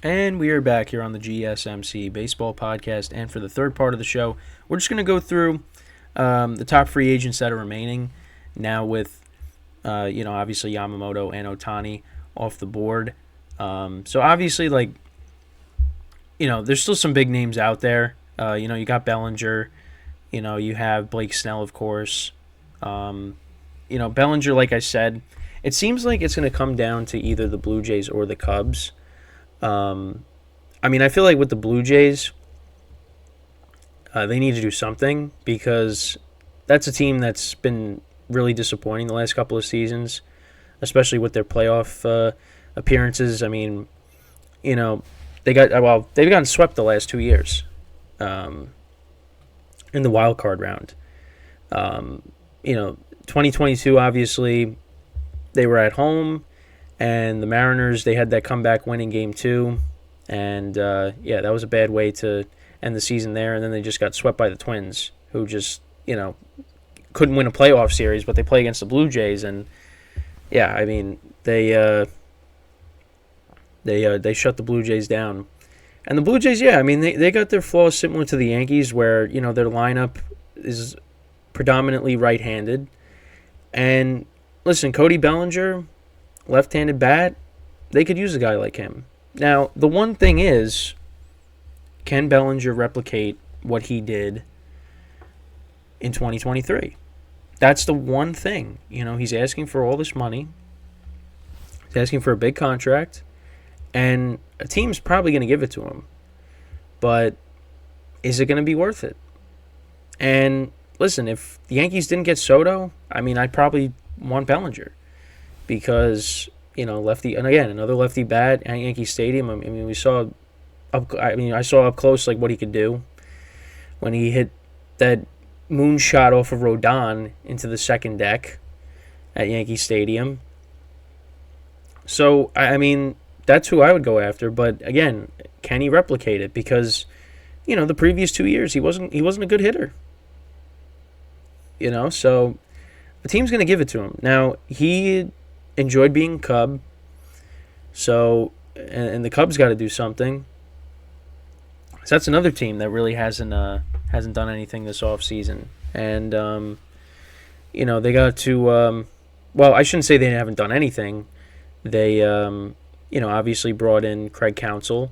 And we are back here on the GSMC Baseball Podcast. And for the third part of the show, we're just going to go through the top free agents that are remaining now with, obviously Yamamoto and Ohtani off the board. So obviously, there's still some big names out there. You got Bellinger. You have Blake Snell, of course. Bellinger, like I said, it seems like it's going to come down to either the Blue Jays or the Cubs. I feel like with the Blue Jays, they need to do something because that's a team that's been really disappointing the last couple of seasons, especially with their playoff appearances. They've gotten swept the last 2 years in the wild card round. 2022, obviously, they were at home. And the Mariners, they had that comeback win in Game 2. And, that was a bad way to end the season there. And then they just got swept by the Twins, who just, couldn't win a playoff series, but they play against the Blue Jays. And, they shut the Blue Jays down. And the Blue Jays, they got their flaws similar to the Yankees, where, their lineup is predominantly right-handed. And, listen, Cody Bellinger, left-handed bat, they could use a guy like him. Now, the one thing is, can Bellinger replicate what he did in 2023? That's the one thing. He's asking for all this money. He's asking for a big contract. And a team's probably going to give it to him. But is it going to be worth it? And listen, if the Yankees didn't get Soto, I'd probably want Bellinger. Because, lefty, and again, another lefty bat at Yankee Stadium. I saw up close what he could do when he hit that moonshot off of Rodon into the second deck at Yankee Stadium. So, that's who I would go after. But again, can he replicate it? Because, the previous 2 years he wasn't a good hitter. So the team's going to give it to him. Now, he enjoyed being a Cub. So, and the Cubs got to do something. So that's another team that really hasn't done anything this offseason. And, they got to, I shouldn't say they haven't done anything. They, obviously brought in Craig Counsell,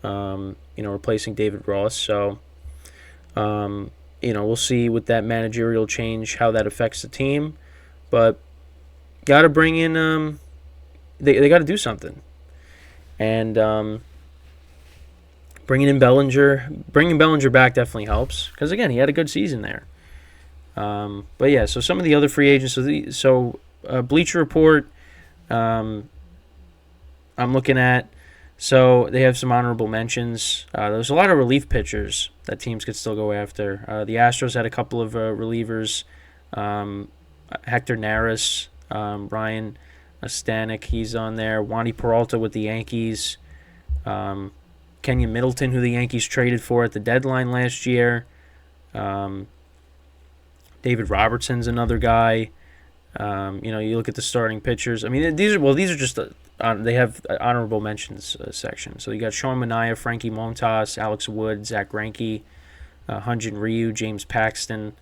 replacing David Ross. So, we'll see with that managerial change how that affects the team. But got to bring in, they got to do something. And bringing Bellinger back definitely helps. Because, again, he had a good season there. So some of the other free agents. So Bleacher Report, I'm looking at. So they have some honorable mentions. There's a lot of relief pitchers that teams could still go after. The Astros had a couple of relievers. Hector Neris, Ryan Stanek, he's on there. Wandy Peralta with the Yankees. Kenyon Middleton, who the Yankees traded for at the deadline last year. David Robertson's another guy. You look at the starting pitchers. These are just they have honorable mentions section. So you got Sean Manaea, Frankie Montas, Alex Wood, Zach Greinke, Hyun-Jin Ryu, James Paxton.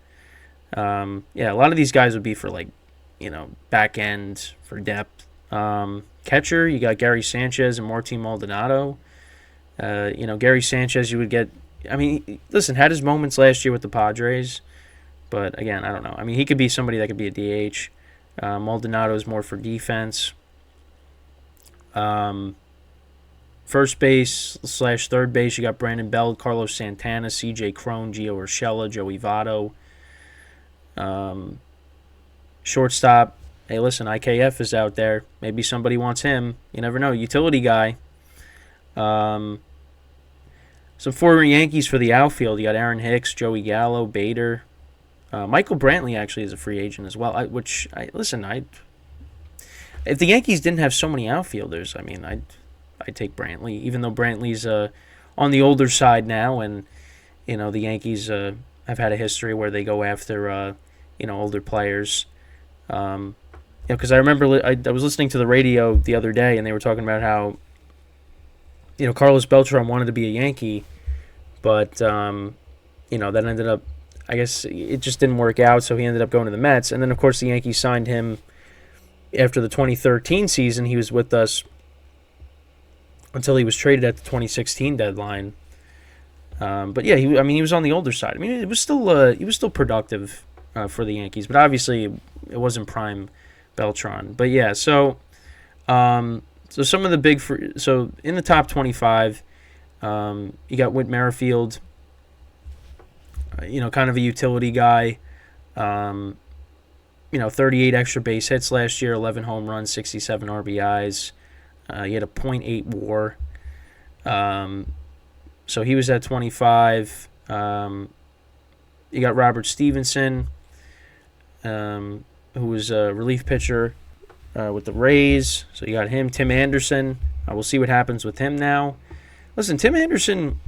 A lot of these guys would be for back end for depth. Catcher, you got Gary Sanchez and Martin Maldonado. Gary Sanchez, you would get. Listen, had his moments last year with the Padres, but again, I don't know. He could be somebody that could be a DH. Maldonado is more for defense. First base / third base, you got Brandon Belt, Carlos Santana, CJ Cron, Gio Urshela, Joey Votto. Shortstop, hey, listen, IKF is out there. Maybe somebody wants him. You never know. Utility guy. Some former Yankees for the outfield. You got Aaron Hicks, Joey Gallo, Bader. Michael Brantley actually is a free agent as well. If the Yankees didn't have so many outfielders, I'd take Brantley, even though Brantley's on the older side now, and the Yankees have had a history where they go after older players. Because I remember I was listening to the radio the other day, and they were talking about how Carlos Beltran wanted to be a Yankee, but that ended up, I guess it just didn't work out, so he ended up going to the Mets. And then, of course, the Yankees signed him after the 2013 season. He was with us until he was traded at the 2016 deadline. But yeah, he was on the older side. I mean, he was still productive for the Yankees, but obviously it wasn't prime Beltran. But yeah, so some of the so in the top 25, you got Whit Merrifield, kind of a utility guy. 38 extra base hits last year, 11 home runs, 67 RBIs. He had a .8 WAR. So he was at 25. You got Robert Stevenson, who was a relief pitcher with the Rays. So you got him. Tim Anderson. We'll see what happens with him now. Listen, Tim Anderson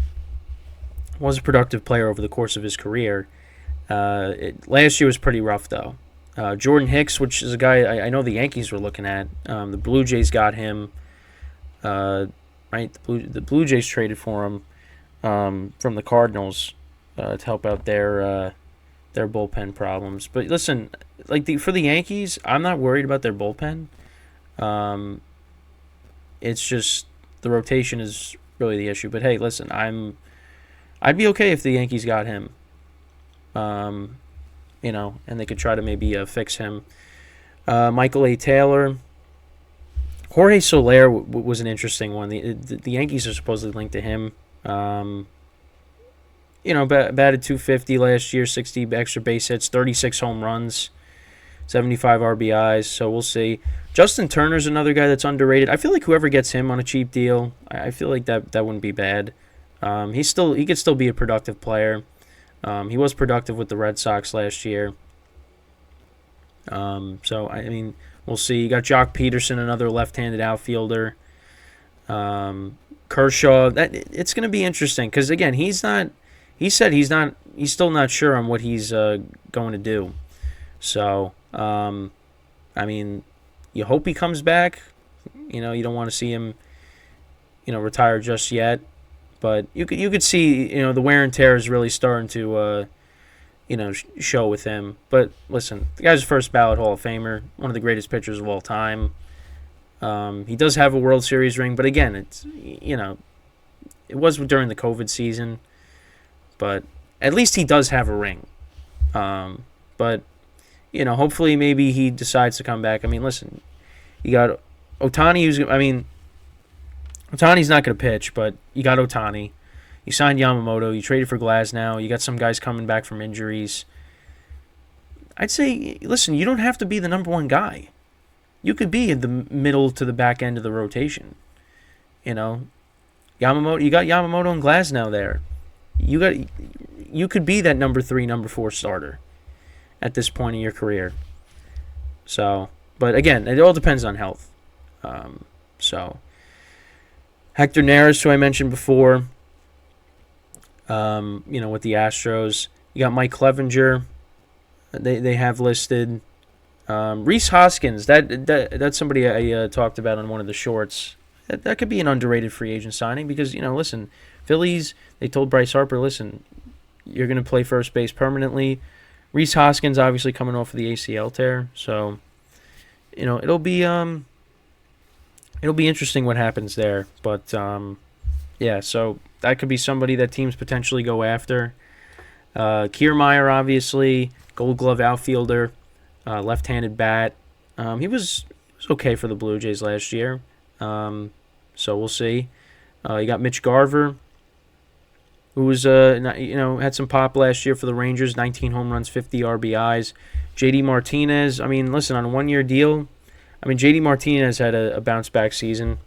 was a productive player over the course of his career. Last year was pretty rough, though. Jordan Hicks, which is a guy I know the Yankees were looking at. The Blue Jays got him. Right, the Blue Jays traded for him from the Cardinals to help out their bullpen problems. But listen, for the Yankees, I'm not worried about their bullpen. It's just the rotation is really the issue. But hey, listen, I'd be okay if the Yankees got him. And they could try to maybe fix him. Michael A. Taylor. Jorge Soler was an interesting one. The Yankees are supposedly linked to him. Batted .250 last year, 60 extra base hits, 36 home runs, 75 RBIs. So we'll see. Justin Turner's another guy that's underrated. I feel like whoever gets him on a cheap deal, I feel like that wouldn't be bad. He could still be a productive player. He was productive with the Red Sox last year. So I mean, we'll see. You got Jock Peterson, another left-handed outfielder. Kershaw. It's going to be interesting because again, he's still not sure on what he's going to do. So I mean, you hope he comes back. You don't want to see him, retire just yet. But you could see, the wear and tear is really starting to, show with him. But listen, the guy's a first ballot Hall of Famer, one of the greatest pitchers of all time. He does have a World Series ring, but again, it's it was during the COVID season. But at least he does have a ring. But hopefully maybe he decides to come back. I mean, listen, you got Ohtani, Ohtani's not going to pitch, but you got Ohtani. You signed Yamamoto. You traded for Glasnow. You got some guys coming back from injuries. I'd say, listen, you don't have to be the number one guy. You could be in the middle to the back end of the rotation. Yamamoto. You got Yamamoto and Glasnow there. You could be that number 3, number 4 starter at this point in your career. So, but again, it all depends on health. Hector Neris, who I mentioned before, with the Astros. You got Mike Clevenger. They have listed. Rhys Hoskins, that's somebody I talked about on one of the shorts. That could be an underrated free agent signing because, listen, Phillies, they told Bryce Harper, listen, you're going to play first base permanently. Rhys Hoskins obviously coming off of the ACL tear, so, it'll be interesting what happens there. But, yeah, so that could be somebody that teams potentially go after. Kiermaier, obviously, Gold Glove outfielder, left-handed bat. He was okay for the Blue Jays last year, so we'll see. You got Mitch Garver, who was had some pop last year for the Rangers, 19 home runs, 50 RBIs. JD Martinez, I mean, listen, on a one-year deal, JD Martinez had a bounce-back season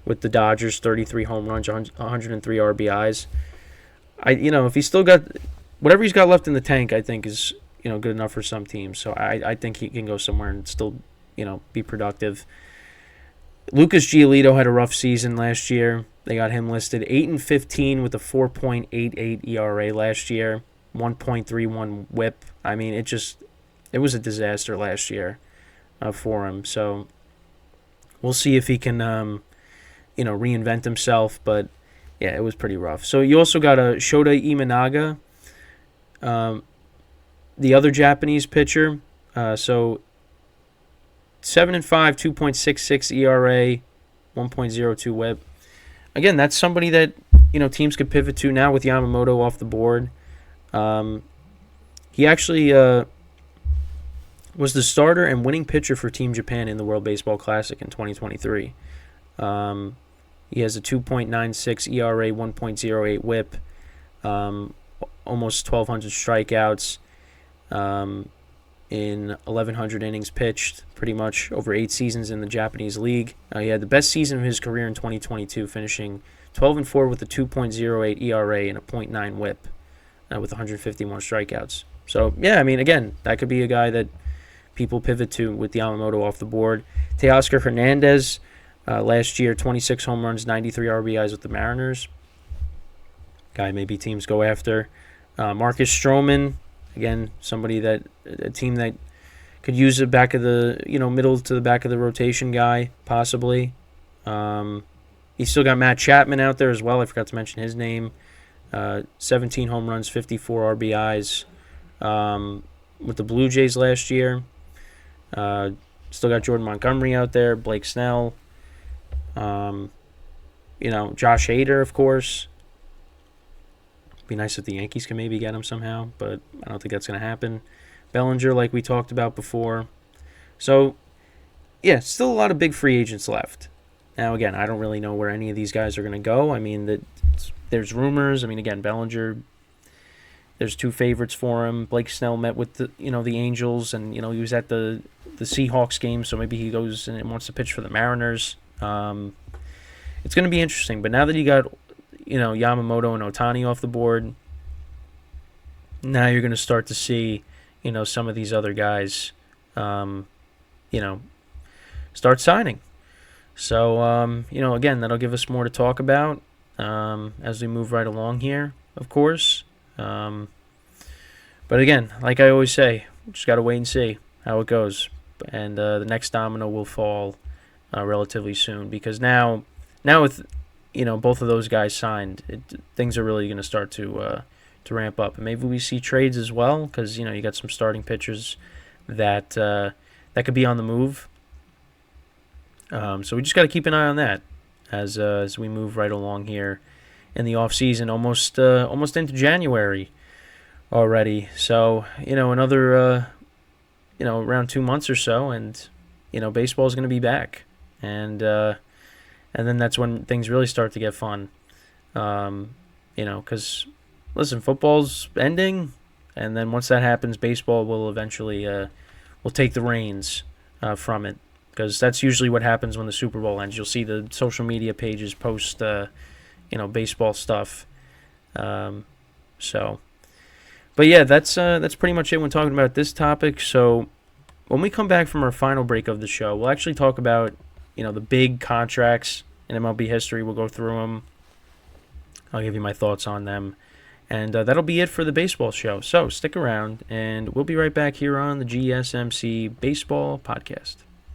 with the Dodgers, 33 home runs, 103 RBIs. If he's still got whatever he's got left in the tank, I think is good enough for some teams. So I think he can go somewhere and still be productive. Lucas Giolito had a rough season last year. They got him listed 8-15 with a 4.88 ERA last year, 1.31 WHIP. I mean, it was a disaster last year for him. So we'll see if he can reinvent himself. But yeah, it was pretty rough. So you also got a Shota Imanaga, the other Japanese pitcher. So 7-5, 2.66 ERA, 1.02 WHIP. Again, that's somebody that teams could pivot to now with Yamamoto off the board. He actually was the starter and winning pitcher for Team Japan in the World Baseball Classic in 2023. He has a 2.96 ERA, 1.08 WHIP, almost 1,200 strikeouts in 1,100 innings pitched, pretty much over 8 seasons in the Japanese league. He had the best season of his career in 2022, finishing 12-4 with a 2.08 ERA and a .9 WHIP with 151 strikeouts. So, yeah, I mean, again, that could be a guy that people pivot to with Yamamoto off the board. Teoscar Hernandez, last year, 26 home runs, 93 RBIs with the Mariners. Guy maybe teams go after. Marcus Stroman, again, a team that could use the back of the, middle to the back of the rotation guy, possibly. He's still got Matt Chapman out there as well. I forgot to mention his name. 17 home runs, 54 RBIs with the Blue Jays last year. Still got Jordan Montgomery out there, Blake Snell. Josh Hader, of course. Be nice if the Yankees can maybe get him somehow, but I don't think that's going to happen. Bellinger, like we talked about before. So, yeah, still a lot of big free agents left. Now, again, I don't really know where any of these guys are going to go. I mean, there's rumors. I mean, again, Bellinger, there's 2 favorites for him. Blake Snell met with the Angels, and he was at the Seahawks game, so maybe he goes and wants to pitch for the Mariners. It's going to be interesting. But now that you got Yamamoto and Ohtani off the board, now you're going to start to see some of these other guys start signing. So again, that'll give us more to talk about as we move right along here, of course. But again, like I always say, just got to wait and see how it goes, and the next domino will fall relatively soon, because now with both of those guys signed, things are really going to start to ramp up, and maybe we see trades as well, because you got some starting pitchers that could be on the move. So we just got to keep an eye on that as we move right along here in the off season, almost into January already. So another around 2 months or so, and baseball is going to be back, and then that's when things really start to get fun. Because listen, football's ending, and then once that happens, baseball will eventually will take the reins from it, because that's usually what happens when the Super Bowl ends. You'll see the social media pages post baseball stuff. But yeah, that's pretty much it when talking about this topic. So when we come back from our final break of the show, we'll actually talk about the big contracts in MLB history. We'll go through them. I'll give you my thoughts on them. And that'll be it for the baseball show. So stick around, and we'll be right back here on the GSMC Baseball Podcast.